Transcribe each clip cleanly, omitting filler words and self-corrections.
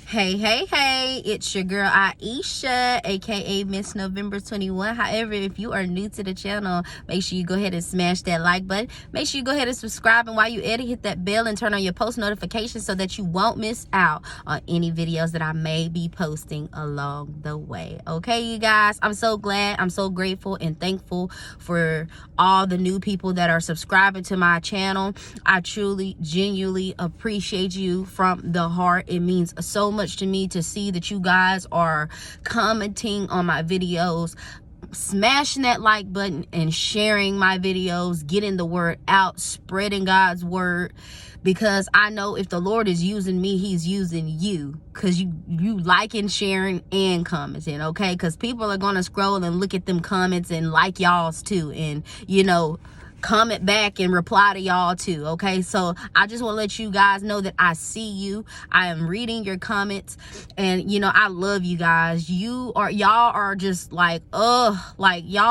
Hey, it's your girl Aisha, aka Miss November 21. However, if you are new to the channel, make sure you go ahead and smash that like button. Make sure you go ahead and subscribe, and while you at it, hit that bell and turn on your post notifications so that you won't miss out on any videos that I may be posting along the way. Okay, you guys, I'm so glad, I'm so grateful and thankful for all the new people that are subscribing to my channel. I truly, genuinely appreciate you from the heart. It means so much to me to see that you guys are commenting on my videos, smashing that like button and sharing my videos, getting the word out, spreading God's word, because I know if the Lord is using me, he's using you, because you liking, sharing, and commenting, okay? Because people are going to scroll and look at them comments and like y'all's too, and comment back and reply to y'all too, okay? So I just want to let you guys know that I see you. I am reading your comments, and I love you guys. Y'all are just like y'all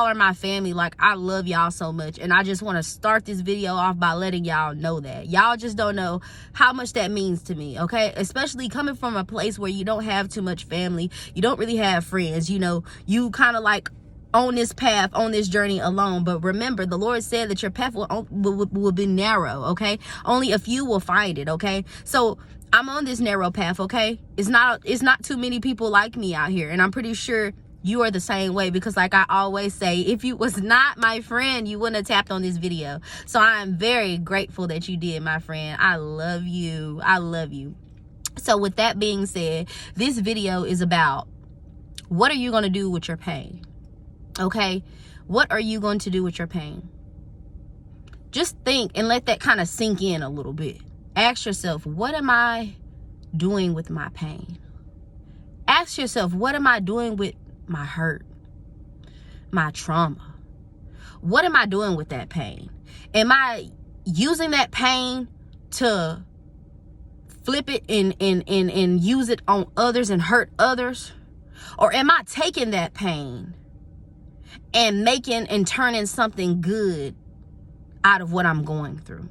are my family. Like, I love y'all so much, and I just want to start this video off by letting y'all know that y'all just don't know how much that means to me, okay? Especially coming from a place where you don't have too much family, you don't really have friends, you kind of like on this path, on this journey alone. But remember, the Lord said that your path will be narrow, okay? Only a few will find it, okay? So I'm on this narrow path, okay? It's not too many people like me out here, and I'm pretty sure you are the same way, because like I always say, if you was not my friend, you wouldn't have tapped on this video. So I am very grateful that you did, my friend. I love you. So with that being said, this video is about, what are you going to do with your pain? Okay, what are you going to do with your pain? Just think and let that kind of sink in a little bit. Ask yourself, what am I doing with my pain? Ask yourself, what am I doing with my hurt, my trauma? What am I doing with that pain? Am I using that pain to flip it and use it on others and hurt others? Or am I taking that pain and making and turning something good out of what I'm going through?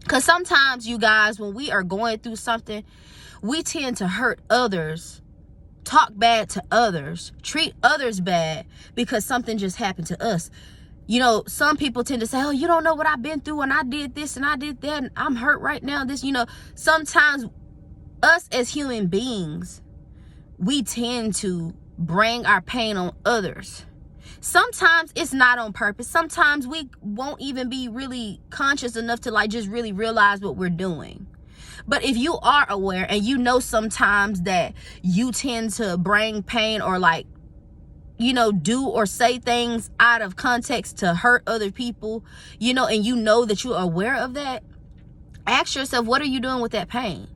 Because sometimes, you guys, when we are going through something, we tend to hurt others, talk bad to others, treat others bad because something just happened to us. Some people tend to say, oh, you don't know what I've been through, and I did this and I did that, and I'm hurt right now. Sometimes us as human beings, we tend to bring our pain on others. Sometimes it's not on purpose. Sometimes we won't even be really conscious enough to just really realize what we're doing. But if you are aware, and sometimes that you tend to bring pain or do or say things out of context to hurt other people, and that you're aware of that, ask yourself, what are you doing with that pain?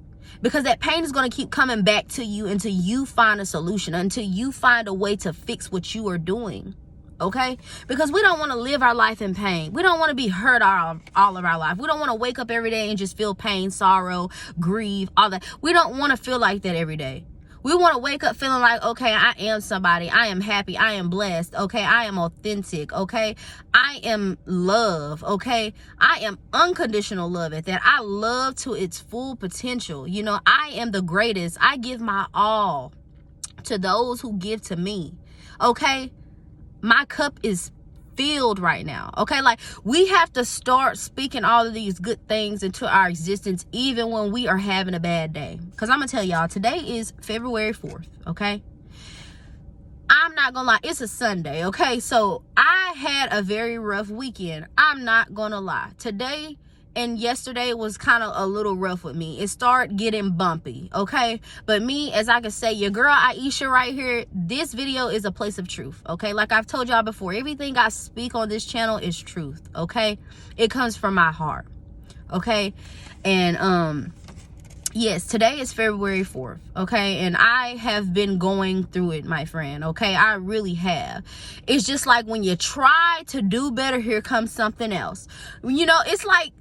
Because that pain is going to keep coming back to you until you find a solution, until you find a way to fix what you are doing. Okay? Because we don't want to live our life in pain. We don't want to be hurt all of our life. We don't want to wake up every day and just feel pain, sorrow, grief, all that. We don't want to feel like that every day. We want to wake up feeling like, okay, I am somebody. I am happy. I am blessed. Okay? I am authentic. Okay? I am love. Okay? I am unconditional love at that. I love to its full potential. I am the greatest. I give my all to those who give to me. Okay? My cup is filled right now. Okay? We have to start speaking all of these good things into our existence, even when we are having a bad day. Because I'm going to tell y'all, today is February 4th. Okay? I'm not going to lie. It's a Sunday. Okay? So I had a very rough weekend. I'm not going to lie. Today and yesterday was kind of a little rough with me. It started getting bumpy, okay? But me, as I can say, your girl Aisha right here, this video is a place of truth, okay? Like I've told y'all before, everything I speak on this channel is truth, okay? It comes from my heart, okay? And yes, today is February 4th, okay? And I have been going through it, my friend, okay? I really have. It's just like when you try to do better, here comes something else. It's like,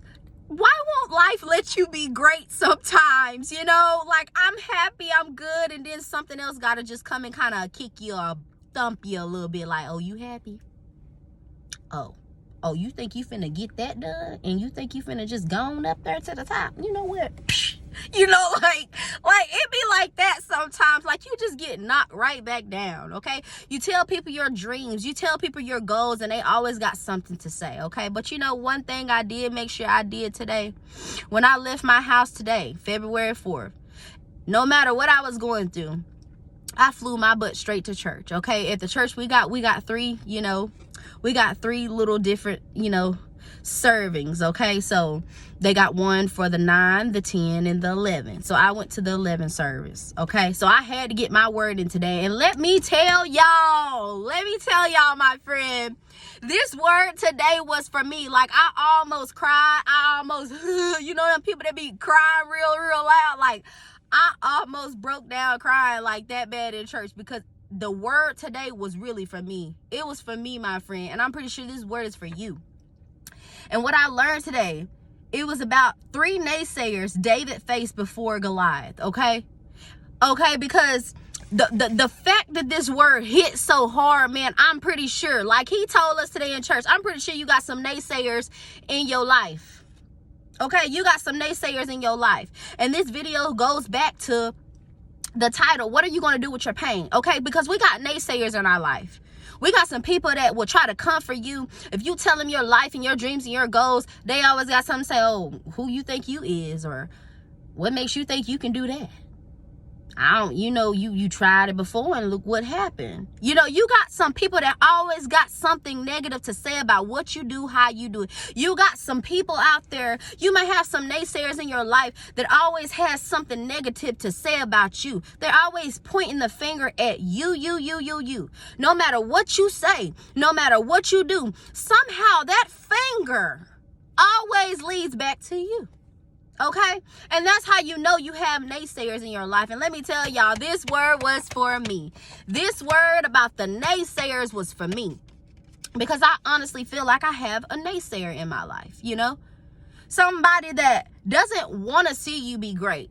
why won't life let you be great sometimes? I'm happy, I'm good, and then something else gotta just come and kind of kick you or thump you a little bit, like, oh, you happy? Oh, you think you finna get that done? And you think you finna just go on up there to the top? You know what? It be like that. get knocked right back down, okay? You tell people your dreams, you tell people your goals, and they always got something to say, okay? But you know, one thing I did make sure I did today, when I left my house today, February 4th, no matter what I was going through, I flew my butt straight to church, okay? At the church we got three, you know, we got three little different, you know, servings, okay? So they got one for the 9, the 10, and the 11. So I went to the 11 service, okay? So I had to get my word in today. And let me tell y'all, my friend, this word today was for me. Like, I almost cried. I almost, you know them people that be crying real loud? Like, I almost broke down crying like that bad in church, because the word today was really for me. It was for me, my friend. And I'm pretty sure this word is for you. And what I learned today, it was about 3 naysayers David faced before Goliath, okay? Okay, because the fact that this word hit so hard, man, I'm pretty sure, like he told us today in church, I'm pretty sure you got some naysayers in your life. Okay, you got some naysayers in your life. And this video goes back to the title, what are you going to do with your pain? Okay, because we got naysayers in our life. We got some people that will try to comfort you. If you tell them your life and your dreams and your goals, they always got something to say, oh, who you think you is, or what makes you think you can do that? You know, you tried it before and look what happened. You know, you got some people that always got something negative to say about what you do, how you do it. You got some people out there, you may have some naysayers in your life that always has something negative to say about you. They're always pointing the finger at you. No matter what you say, no matter what you do, somehow that finger always leads back to you. Okay? And that's how you know you have naysayers in your life. And let me tell y'all, this word was for me. This word about the naysayers was for me. Because I honestly feel like I have a naysayer in my life, you know? Somebody that doesn't want to see you be great.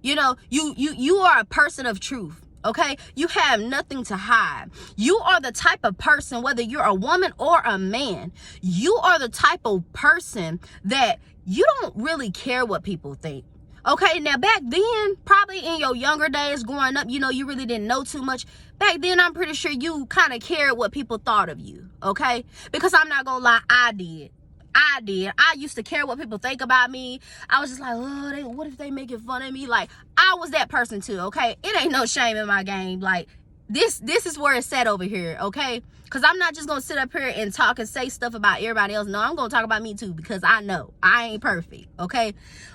You know, you are a person of truth. Okay, you have nothing to hide. You are the type of person, whether you're a woman or a man, you are the type of person that you don't really care what people think. Okay, now back then, probably in your younger days growing up, you know, you really didn't know too much. Back then, I'm pretty sure you kind of cared what people thought of you. Okay, because I'm not gonna lie, I did. I used to care what people think about me. I was just like, oh, what if they making fun of me? Like, I was that person too, okay? It ain't no shame in my game. Like, this is where it's at over here, okay? Because I'm not just going to sit up here and talk and say stuff about everybody else. No, I'm going to talk about me too, because I know I ain't perfect, okay?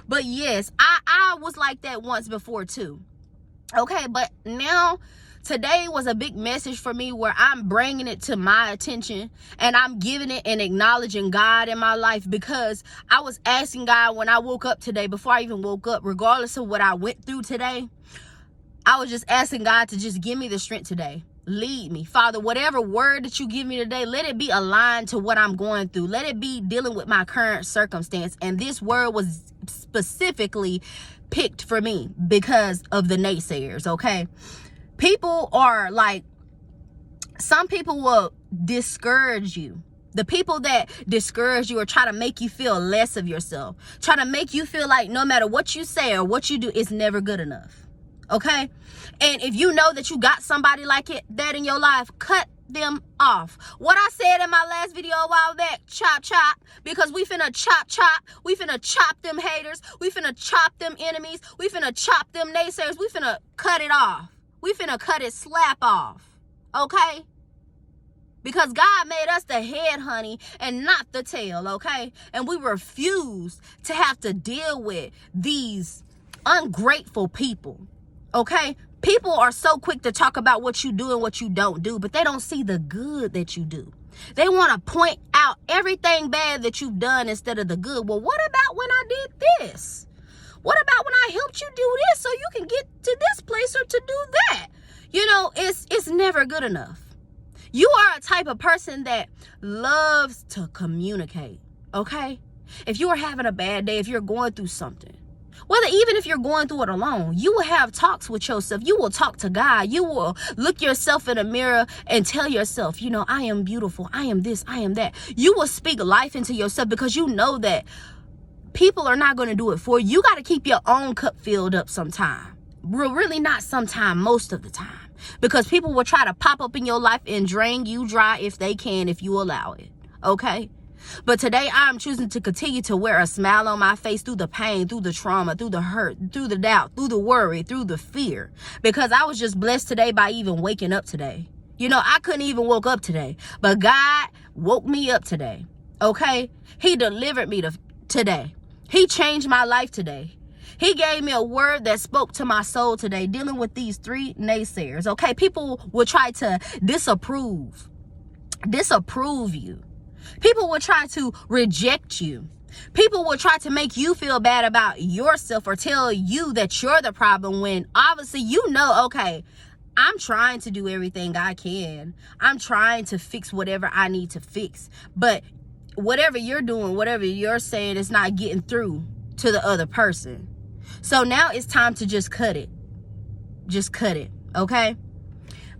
But yes, I was like that once before too, okay? But now, today was a big message for me where I'm bringing it to my attention and I'm giving it and acknowledging God in my life, because I was asking God when I woke up today, before I even woke up, regardless of what I went through today, I was just asking God to just give me the strength today. Lead me, Father. Whatever word that you give me today, let it be aligned to what I'm going through. Let it be dealing with my current circumstance. And this word was specifically picked for me because of the naysayers, okay? People are like, some people will discourage you. The people that discourage you or try to make you feel less of yourself, try to make you feel like no matter what you say or what you do, it's never good enough. Okay? And if you know that you got somebody like that in your life, cut them off. What I said in my last video a while back, chop, because we finna chop. We finna chop them haters. We finna chop them enemies. We finna chop them naysayers. We finna cut it off. We finna cut it slap off, okay? Because God made us the head, honey, and not the tail, okay? And we refuse to have to deal with these ungrateful people, okay? People are so quick to talk about what you do and what you don't do, but they don't see the good that you do. They want to point out everything bad that you've done instead of the good. Well, what about when I did this? What about when I helped you do this so you can get to this place or to do that? You know, it's never good enough. You are a type of person that loves to communicate, okay? If you are having a bad day, if you're going through something, even if you're going through it alone, you will have talks with yourself. You will talk to God. You will look yourself in the mirror and tell yourself, you know, I am beautiful. I am this. I am that. You will speak life into yourself because you know that people are not going to do it for you. You got to keep your own cup filled up sometime. Really not sometime, most of the time. Because people will try to pop up in your life and drain you dry if they can, if you allow it. Okay? But today I'm choosing to continue to wear a smile on my face through the pain, through the trauma, through the hurt, through the doubt, through the worry, through the fear. Because I was just blessed today by even waking up today. You know, I couldn't even woke up today. But God woke me up today. Okay? He delivered me today. He changed my life today. He gave me a word that spoke to my soul today, dealing with these 3 naysayers. Okay? People will try to disapprove you. People will try to reject you. People will try to make you feel bad about yourself or tell you that you're the problem when obviously you know, okay, I'm trying to do everything I can. I'm trying to fix whatever I need to fix. But whatever you're doing, whatever you're saying is not getting through to the other person. So now it's time to just cut it. Just cut it, okay?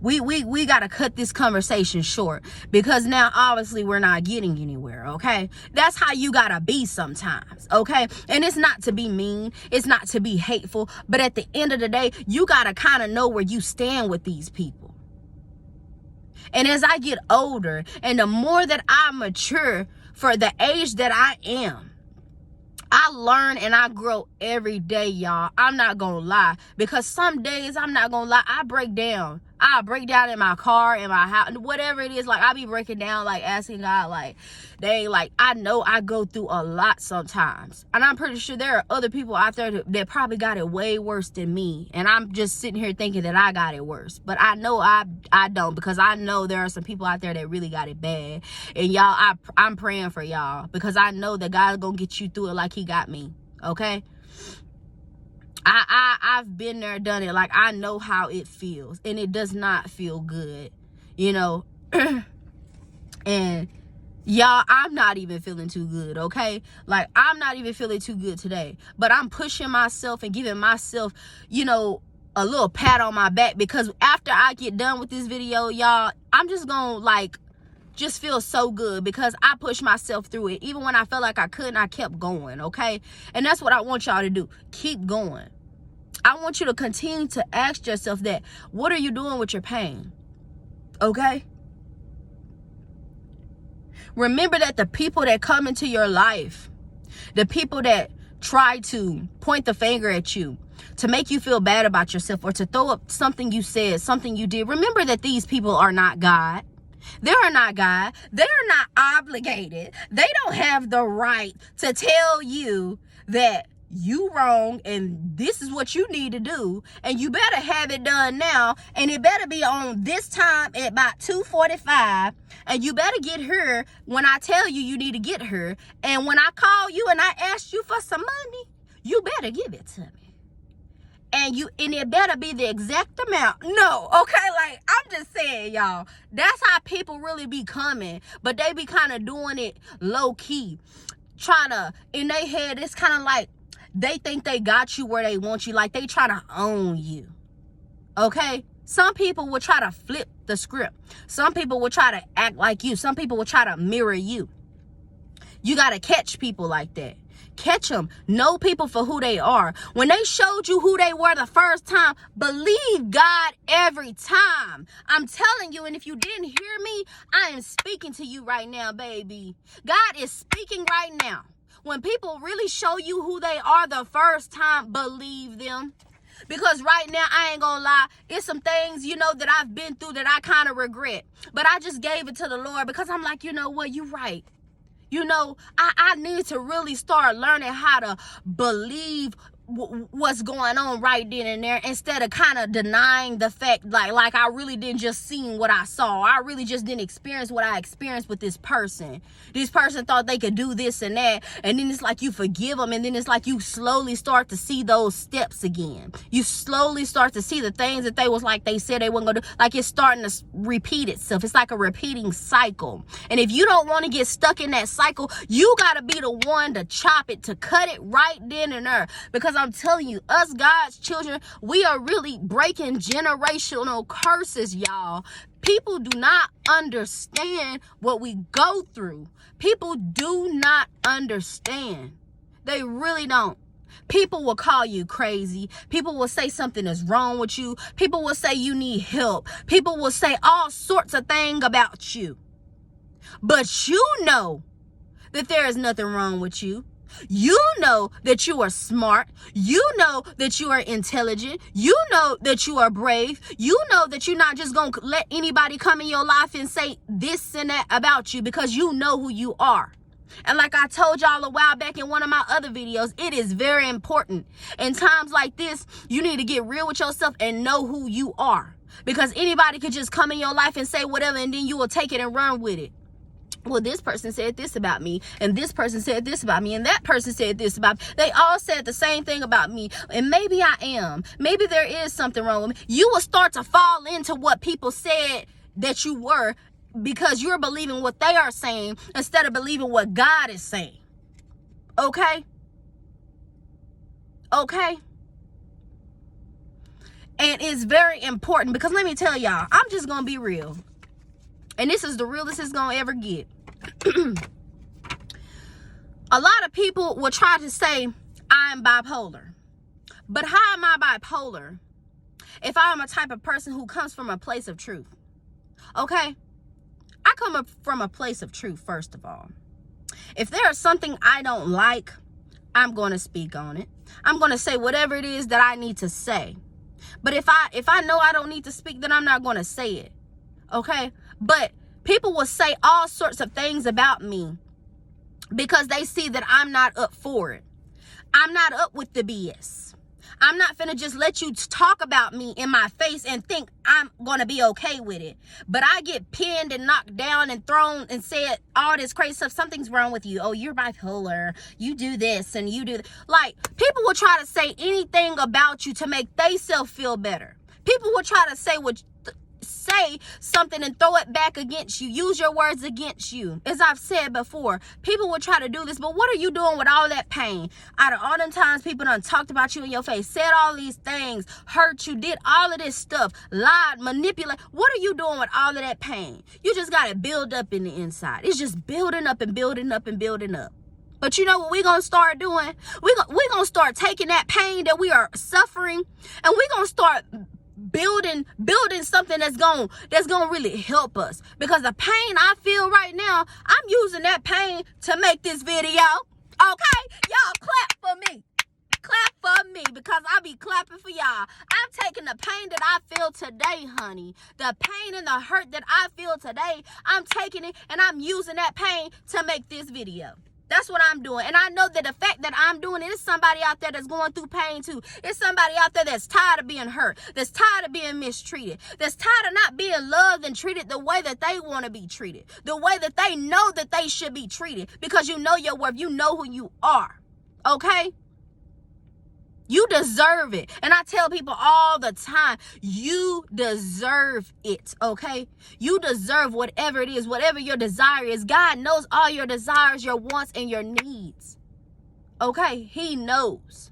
We got to cut this conversation short because now obviously we're not getting anywhere, okay? That's how you got to be sometimes, okay? And it's not to be mean. It's not to be hateful. But at the end of the day, you got to kind of know where you stand with these people. And as I get older and the more that I mature for the age that I am, I learn and I grow every day, y'all. I'm not going to lie. Because some days, I'm not going to lie, I break down. I break down in my car, in my house, whatever it is. Like, I be breaking down, like, asking God, like, I know I go through a lot sometimes. And I'm pretty sure there are other people out there that probably got it way worse than me. And I'm just sitting here thinking that I got it worse. But I know I don't, because I know there are some people out there that really got it bad. And y'all, I'm praying for y'all because I know that God's going to get you through it like he got me. Okay? I've been there, done it. Like, I know how it feels, and it does not feel good, you know. And y'all, I'm not even feeling too good, okay? Like, I'm not even feeling too good today, but I'm pushing myself and giving myself, you know, a little pat on my back, because after I get done with this video, y'all, I'm just gonna like just feel so good because I pushed myself through it. Even when I felt like I couldn't, I kept going, okay? And that's what I want y'all to do. Keep going. I want you to continue to ask yourself that. What are you doing with your pain? Okay? Remember that the people that come into your life, the people that try to point the finger at you, to make you feel bad about yourself, or to throw up something you said, something you did, remember that these people are not God. They are not God. They are not obligated. They don't have the right to tell you that you wrong and this is what you need to do, and you better have it done now, and it better be on this time at about 2:45, and you better get her when I tell you you need to get her, and when I call you and I ask you for some money, you better give it to me. And it better be the exact amount. No, okay? Like, I'm just saying, y'all, that's how people really be coming. But they be kind of doing it low-key. Trying to, in their head, it's kind of like they think they got you where they want you. Like, they trying to own you. Okay? Some people will try to flip the script. Some people will try to act like you. Some people will try to mirror you. You got to catch people like that. Catch them. Know people for who they are. When they showed you who they were the first time, believe God every time. I'm telling you, and if you didn't hear me, I am speaking to you right now, baby. God is speaking right now. When people really show you who they are the first time, believe them. Because right now, I ain't gonna lie, it's some things, you know, that I've been through that I kind of regret. But I just gave it to the Lord because I'm like, you know what, you're right. You know, I need to really start learning how to believe what's going on right then and there, instead of kind of denying the fact, like I really didn't just see what I saw. I really just didn't experience what I experienced with this person. This person thought they could do this and that, and then it's like you forgive them, and then it's like you slowly start to see those steps again. You slowly start to see the things that they was like they said they weren't gonna do. Like, it's starting to repeat itself. It's like a repeating cycle. And if you don't want to get stuck in that cycle, you gotta be the one to chop it, to cut it right then and there. Because I'm telling you, us God's children, we are really breaking generational curses, y'all. People do not understand what we go through. People do not understand. They really don't. People will call you crazy. People will say something is wrong with you. People will say you need help. People will say all sorts of things about you. But you know that there is nothing wrong with you. You know that you are smart. You know that you are intelligent. You know that you are brave. You know that you're not just going to let anybody come in your life and say this and that about you, because you know who you are. And like I told y'all a while back in one of my other videos, it is very important. In times like this, you need to get real with yourself and know who you are. Because anybody could just come in your life and say whatever, and then you will take it and run with it. Well, this person said this about me, and this person said this about me, and that person said this about me. They all said the same thing about me, and maybe I am. Maybe there is something wrong with me. You will start to fall into what people said that you were, because you're believing what they are saying instead of believing what God is saying. Okay? Okay? And it's very important, because let me tell y'all, I'm just going to be real. And this is the realest it's going to ever get. A lot of people will try to say I'm bipolar. But how am I bipolar if I'm a type of person who comes from a place of truth? Okay? I come up from a place of truth, first of all. If there is something I don't like, I'm going to speak on it. I'm going to say whatever it is that I need to say. But if I know I don't need to speak, then I'm not going to say it. Okay? But people will say all sorts of things about me because they see that I'm not up for it. I'm not up with the BS. I'm not finna just let you talk about me in my face and think I'm gonna be okay with it. But I get pinned and knocked down and thrown and said all this crazy stuff. Something's wrong with you. Oh, you're bipolar. You do this and you do that. Like, people will try to say anything about you to make themselves feel better. People will try to say something and throw it back against you. Use your words against you. As I've said before, people will try to do this, but what are you doing with all that pain? Out of all them times people done talked about you in your face, said all these things, hurt you, did all of this stuff, lied, manipulate. What are you doing with all of that pain? You just got to build up in the inside. It's just building up and building up and building up. But you know what we're going to start doing? We're going to start taking that pain that we are suffering, and we're going to start building something that's going to really help us. Because the pain I feel right now, I'm using that pain to make this video. Okay? Y'all clap for me. Clap for me, because I be clapping for y'all. I'm taking the pain that I feel today, honey. The pain and the hurt that I feel today, I'm taking it and I'm using that pain to make this video. That's what I'm doing. And I know that the fact that I'm doing it is somebody out there that's going through pain too. It's somebody out there that's tired of being hurt, that's tired of being mistreated, that's tired of not being loved and treated the way that they want to be treated, the way that they know that they should be treated, because you know your worth. You know who you are. Okay? You deserve it. And I tell people all the time, you deserve it, okay? You deserve whatever it is, whatever your desire is. God knows all your desires, your wants, and your needs, okay? He knows.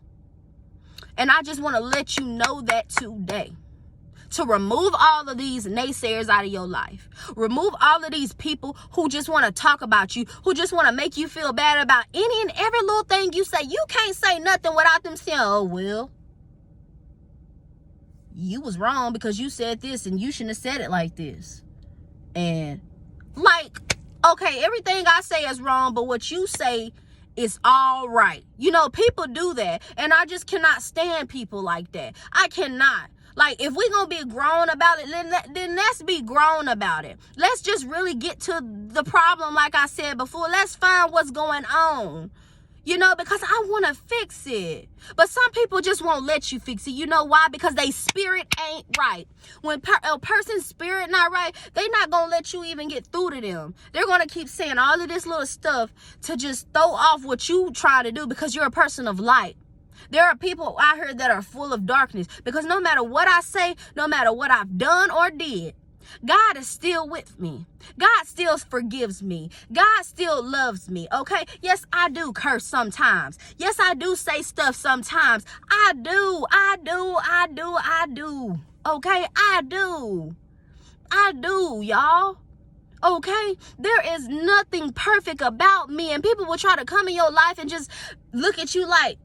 And I just want to let you know that today. To remove all of these naysayers out of your life. Remove all of these people who just want to talk about you, who just want to make you feel bad about any and every little thing you say. You can't say nothing without them saying, oh, well, you was wrong because you said this and you shouldn't have said it like this. And like, okay, everything I say is wrong, but what you say is all right. You know, people do that. And I just cannot stand people like that. I cannot. Like, if we're going to be grown about it, then let's be grown about it. Let's just really get to the problem, like I said before. Let's find what's going on, you know, because I want to fix it. But some people just won't let you fix it. You know why? Because they spirit ain't right. When a person's spirit not right, they not going to let you even get through to them. They're going to keep saying all of this little stuff to just throw off what you try to do, because you're a person of light. There are people out here that are full of darkness, because no matter what I say, no matter what I've done or did, God is still with me. God still forgives me. God still loves me, okay? Yes, I do curse sometimes. Yes, I do say stuff sometimes. I do, okay? I do, y'all. Okay? There is nothing perfect about me, and people will try to come in your life and just look at you like,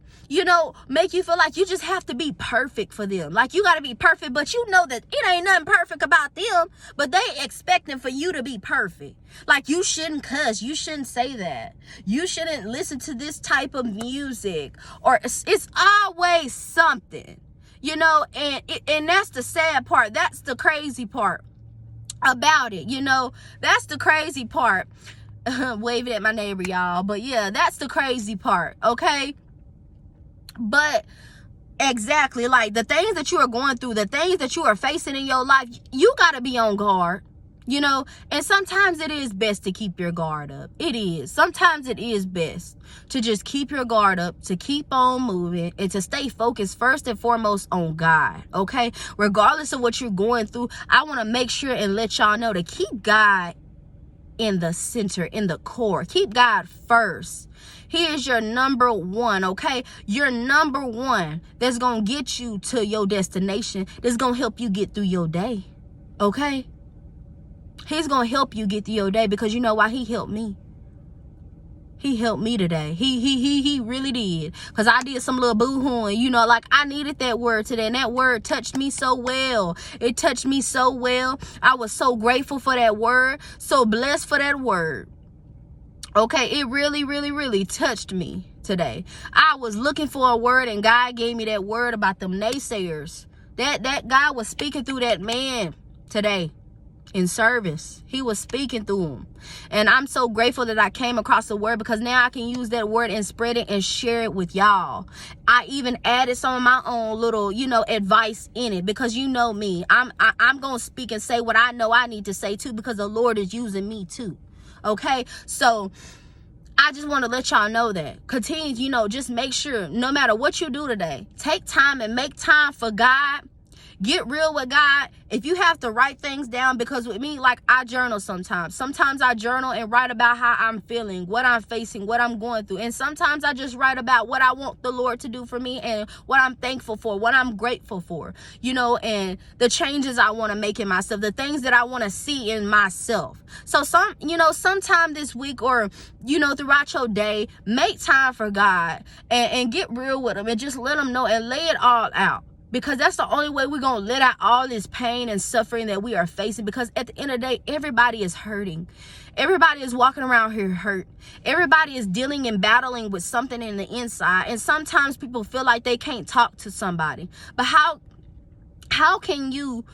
make you feel like you just have to be perfect for them. Like you got to be perfect, but you know that it ain't nothing perfect about them, but they expecting for you to be perfect. Like you shouldn't cuss. You shouldn't say that. You shouldn't listen to this type of music, or it's always something, and that's the sad part. That's the crazy part about it. That's the crazy part. Waving at my neighbor, y'all. But yeah, that's the crazy part. Okay. But exactly, like the things that you are going through, the things that you are facing in your life, you got to be on guard, and sometimes it is best to keep your guard up. It is. Sometimes it is best to just keep your guard up, to keep on moving, and to stay focused first and foremost on God. Okay. Regardless of what you're going through, I want to make sure and let y'all know to keep God in the center, in the core. Keep God first. He is your number one, okay? Your number one that's going to get you to your destination, that's going to help you get through your day, okay? He's going to help you get through your day, because you know why? He helped me. He helped me today. He really did. Because I did some little boo-hooing, like I needed that word today. And that word touched me so well. It touched me so well. I was so grateful for that word. So blessed for that word. Okay, it really, really, really touched me today. I was looking for a word, and God gave me that word about them naysayers. That God was speaking through that man today. In service, he was speaking through him, and I'm so grateful that I came across the word, because now I can use that word and spread it and share it with y'all. I even added some of my own little advice in it, because me, I'm gonna speak and say what I know I need to say too, because the Lord is using me too. Okay, so I just want to let y'all know that. Continue, just make sure no matter what you do today, take time and make time for God. Get real with God. If you have to write things down, because with me, like I journal sometimes. Sometimes I journal and write about how I'm feeling, what I'm facing, what I'm going through. And sometimes I just write about what I want the Lord to do for me, and what I'm thankful for, what I'm grateful for, and the changes I want to make in myself, the things that I want to see in myself. So sometime this week, or, throughout your day, make time for God and get real with him, and just let him know and lay it all out. Because that's the only way we're going to let out all this pain and suffering that we are facing. Because at the end of the day, everybody is hurting. Everybody is walking around here hurt. Everybody is dealing and battling with something in the inside. And sometimes people feel like they can't talk to somebody. But how can you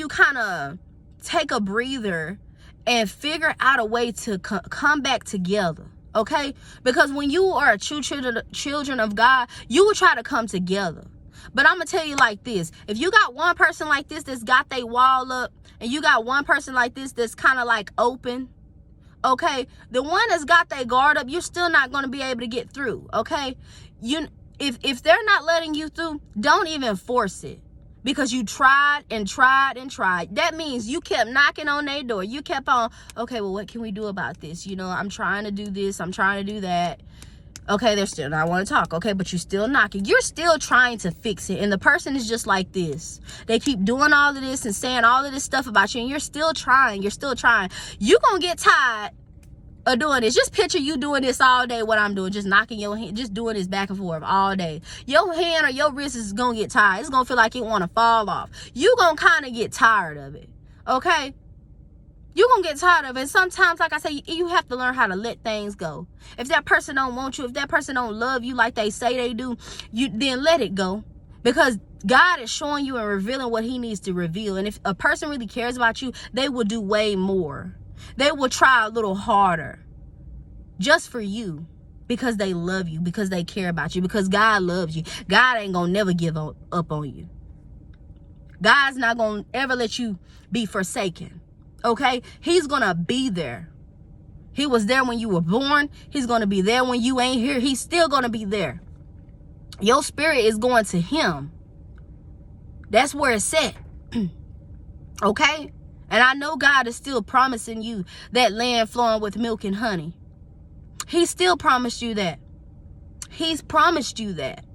kind of take a breather and figure out a way to come back together? Okay? Because when you are true children of God, you will try to come together. But I'm going to tell you like this. If you got one person like this that's got their wall up, and you got one person like this that's kind of like open, okay, the one that's got their guard up, you're still not going to be able to get through, okay? If they're not letting you through, don't even force it. Because you tried and tried and tried. That means you kept knocking on their door. You kept on, okay, well, what can we do about this? I'm trying to do this. I'm trying to do that. Okay, they're still not want to talk. Okay, but you're still knocking. You're still trying to fix it. And the person is just like this. They keep doing all of this and saying all of this stuff about you. And you're still trying. You're still trying. You're going to get tired of doing this. Just picture you doing this all day, what I'm doing. Just knocking your hand. Just doing this back and forth all day. Your hand or your wrist is going to get tired. It's going to feel like it want to fall off. You're going to kind of get tired of it. Okay? You're going to get tired of it. And sometimes, like I say, you have to learn how to let things go. If that person don't want you, if that person don't love you like they say they do, then let it go. Because God is showing you and revealing what he needs to reveal. And if a person really cares about you, they will do way more. They will try a little harder. Just for you. Because they love you. Because they care about you. Because God loves you. God ain't going to never give up on you. God's not going to ever let you be forsaken. Okay, he's gonna be there. He was there when you were born. He's gonna be there when you ain't here. He's still gonna be there. Your spirit is going to him. That's where it's at. Okay, and I know God is still promising you that land flowing with milk and honey. He still promised you that. He's promised you that,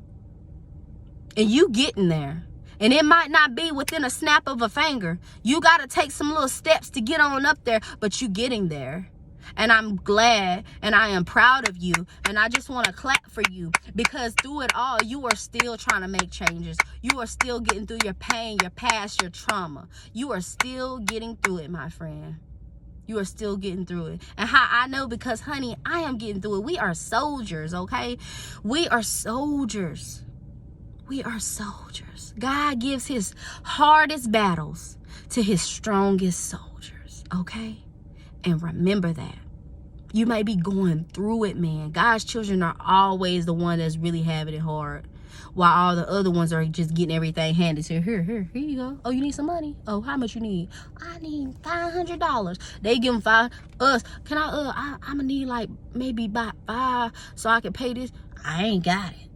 and you getting there. And it might not be within a snap of a finger. You got to take some little steps to get on up there, but you getting there. And I'm glad and I am proud of you. And I just want to clap for you, because through it all, you are still trying to make changes. You are still getting through your pain, your past, your trauma. You are still getting through it, my friend. You are still getting through it. And how I know? Because, honey, I am getting through it. We are soldiers, okay? We are soldiers. We are soldiers. God gives his hardest battles to his strongest soldiers, okay? And remember that. You may be going through it, man. God's children are always the one that's really having it hard, while all the other ones are just getting everything handed to here you go. Oh, you need some money? Oh, how much you need? I need $500. They give them five. Can I'm gonna need like maybe about $5 so I can pay this. I ain't got it.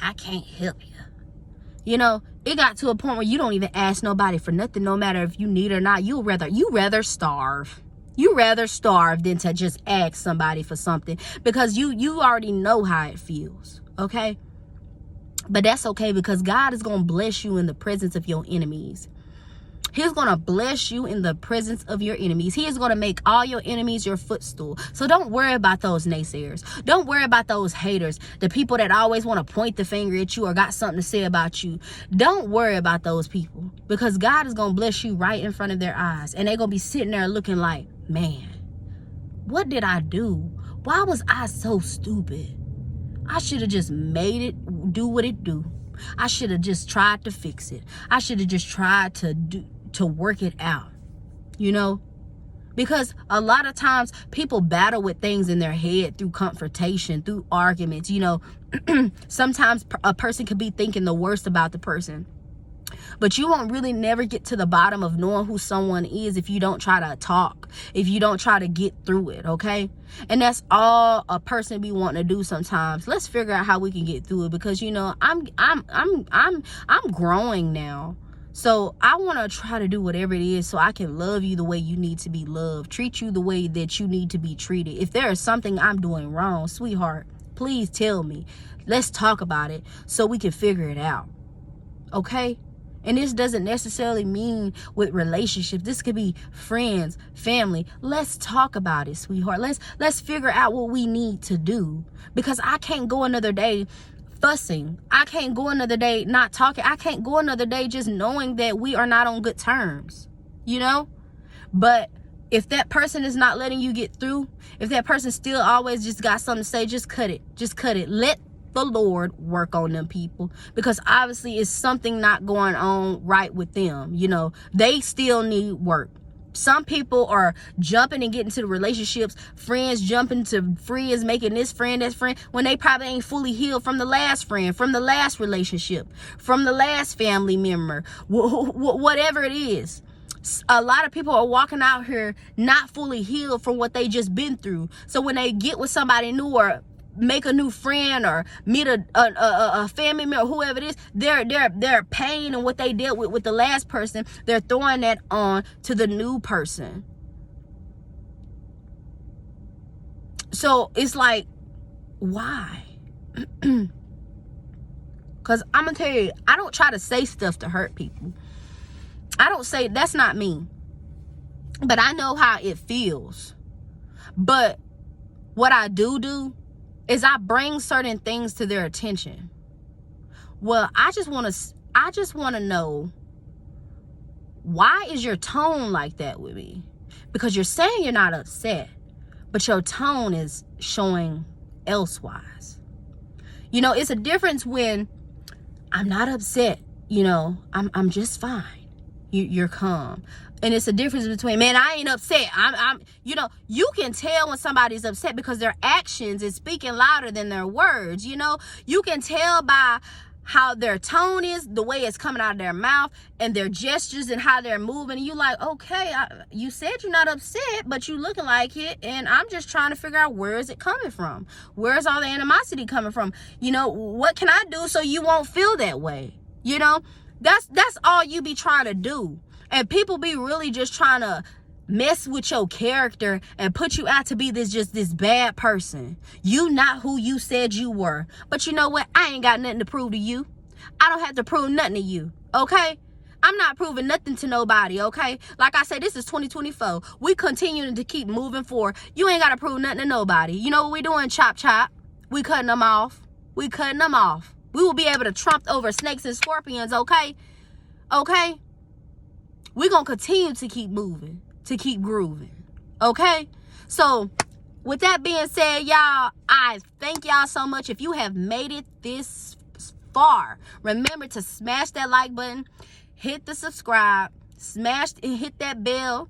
I can't help you. You know, it got to a point where you don't even ask nobody for nothing, no matter if you need it or not. You rather starve. You rather starve than to just ask somebody for something, because you already know how it feels, okay? But that's okay, because God is going to bless you in the presence of your enemies. He's going to bless you in the presence of your enemies. He is going to make all your enemies your footstool. So don't worry about those naysayers. Don't worry about those haters, the people that always want to point the finger at you or got something to say about you. Don't worry about those people, because God is going to bless you right in front of their eyes. And they're going to be sitting there looking like, man, what did I do? Why was I so stupid? I should have just made it do what it do. I should have just tried to fix it. I should have just tried to work it out, you know? Because a lot of times people battle with things in their head through confrontation, through arguments, you know. Sometimes a person could be thinking the worst about the person, but you won't really never get to the bottom of knowing who someone is if you don't try to talk, if you don't try to get through it, okay? And that's all a person be wanting to do sometimes. Let's figure out how we can get through it, because, you know, I'm growing now. So I want to try to do whatever it is so I can love you the way you need to be loved, treat you the way that you need to be treated. If there is something I'm doing wrong, sweetheart, please tell me. Let's talk about it so we can figure it out, okay? And this doesn't necessarily mean with relationships. This could be friends, family. Let's talk about it, sweetheart. Let's figure out what we need to do, because I can't go another day fussing. I can't go another day not talking. I can't go another day just knowing that we are not on good terms, you know? But if that person is not letting you get through, if that person still always just got something to say, just cut it. Just cut it. Let the Lord work on them people, because obviously it's something not going on right with them. You know, they still need work. Some people are jumping and getting to the relationships, friends jumping to friends, making this friend that friend, when they probably ain't fully healed from the last friend, from the last relationship, from the last family member, whatever it is. A lot of people are walking out here not fully healed from what they just been through. So when they get with somebody new or make a new friend or meet a family member, whoever it is, their pain and what they dealt with the last person, they're throwing that on to the new person. So it's like, why? Because I'm gonna tell you, I don't try to say stuff to hurt people. I don't say, that's not me, but I know how it feels. But what I do is I bring certain things to their attention. Well, I just want to know, why is your tone like that with me? Because you're saying you're not upset, but your tone is showing elsewise. You know, it's a difference when I'm not upset, you know, I'm just fine. You're calm. And it's a difference between, man, I ain't upset. You know, you can tell when somebody's upset because their actions is speaking louder than their words. You know, you can tell by how their tone is, the way it's coming out of their mouth, and their gestures and how they're moving. And you like, okay, you said you're not upset, but you looking like it. And I'm just trying to figure out, where is it coming from? Where's all the animosity coming from? You know, what can I do so you won't feel that way? You know, that's all you be trying to do. And people be really just trying to mess with your character and put you out to be this bad person. You not who you said you were. But you know what? I ain't got nothing to prove to you. I don't have to prove nothing to you. Okay? I'm not proving nothing to nobody, okay? Like I said, this is 2024. We continuing to keep moving forward. You ain't got to prove nothing to nobody. You know what we doing? Chop, chop. We cutting them off. We cutting them off. We will be able to trump over snakes and scorpions, okay? Okay? We're going to continue to keep moving, to keep grooving, okay? So, with that being said, y'all, I thank y'all so much. If you have made it this far, remember to smash that like button. Hit the subscribe, smash and hit that bell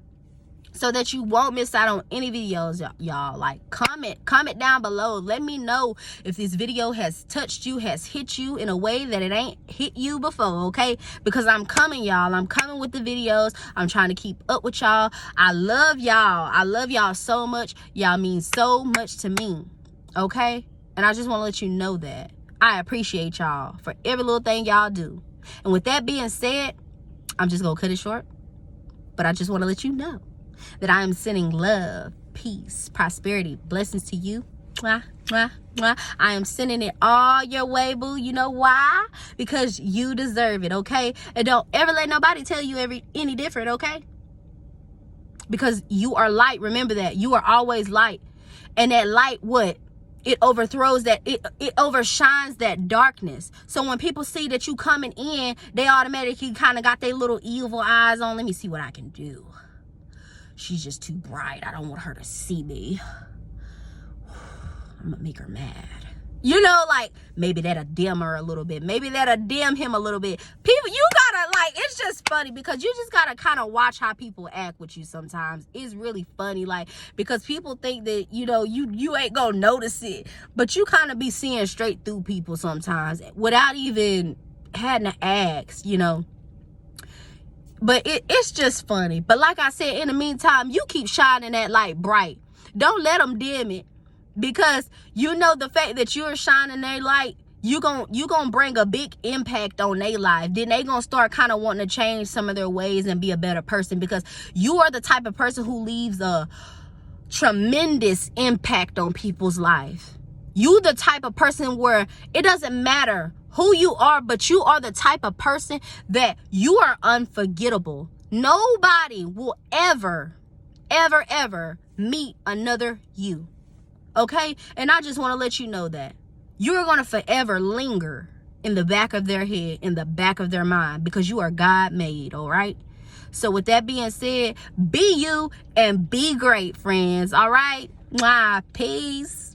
so that you won't miss out on any videos, y'all. Like, comment down below. Let me know if this video has touched you, has hit you in a way that it ain't hit you before, okay? Because I'm coming, y'all. I'm coming with the videos. I'm trying to keep up with y'all. I love y'all. I love y'all so much. Y'all mean so much to me, okay? And I just want to let you know that. I appreciate y'all for every little thing y'all do. And with that being said, I'm just going to cut it short. But I just want to let you know that I am sending love, peace, prosperity, blessings to you. Mwah, mwah, mwah. I am sending it all your way, boo. You know why? Because you deserve it, okay? And don't ever let nobody tell you any different, okay? Because you are light. Remember that. You are always light. And that light, what? It overthrows that, it overshines that darkness. So when people see that you coming in, they automatically kind of got their little evil eyes on. Let me see what I can do. She's just too bright. I don't want her to see me. I'm gonna make her mad. You know, like, maybe that'll dim her a little bit. Maybe that'll dim him a little bit. People, you gotta, like, it's just funny because you just gotta kind of watch how people act with you sometimes. It's really funny, like, because people think that, you know, you ain't gonna notice it. But you kind of be seeing straight through people sometimes without even having to ask, you know. But it's just funny. But like I said, in the meantime, you keep shining that light bright. Don't let them dim it. Because you know the fact that you're shining their light, you gonna bring a big impact on their life. Then they gonna start kind of wanting to change some of their ways and be a better person, because you are the type of person who leaves a tremendous impact on people's life. You the type of person where it doesn't matter who you are, but you are the type of person that you are unforgettable. Nobody will ever meet another you. Okay? And I just want to let you know that you're going to forever linger in the back of their head, in the back of their mind, because you are God made, all right? So with that being said, be you and be great, friends, all right? Mwah, peace.